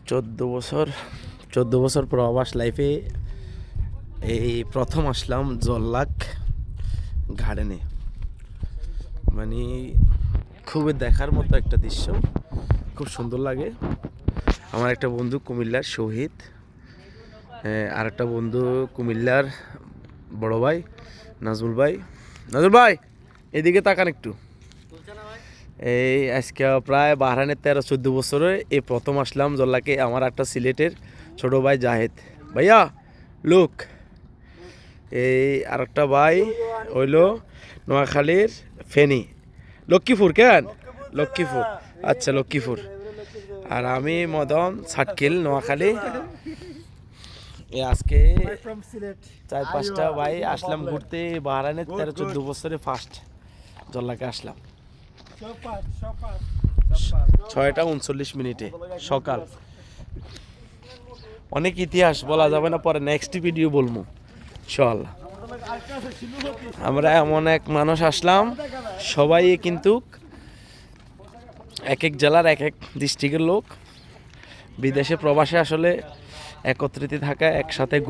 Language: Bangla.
14 বছর প্রবাস লাইফে এই প্রথম আসলাম জল্লাক গার্ডেনে। মানে খুবই দেখার মতো একটা দৃশ্য, খুব সুন্দর লাগে। আমার একটা বন্ধু কুমিল্লার শহীদ, আর একটা বন্ধু কুমিল্লার বড় ভাই নাজমুল ভাই এদিকে তাকান একটু। এই আজকে প্রায় বাহরানের 13-14 বছরে এই প্রথম আসলাম জল্লাকে। আমার একটা সিলেটের ছোট ভাই জাহেদ ভাইয়া লুক, এই আর একটা ভাই হইল নোয়াখালীর ফেনী, লক্ষ্মীপুর। লক্ষ্মীপুর, আচ্ছা লক্ষ্মীপুর। আর আমি মদন সাটকিল নোয়াখালী। আজকে 4-5টা ভাই আসলাম ঘুরতে বাহরানের 13-14 বছরে ফার্স্ট জল্লাকে আসলাম। 6:39 সকাল। অনেক ইতিহাস বলা যাবে না, পরে নেক্সট ভিডিও বলবো ইনশাআল্লাহ। আমরা এমন এক মানুষ আসলাম, সবাই কিন্তু এক এক জেলার এক এক ডিস্ট্রিক্টের লোক। বিদেশে প্রবাসে আসলে একত্রিত থাকা, একসাথে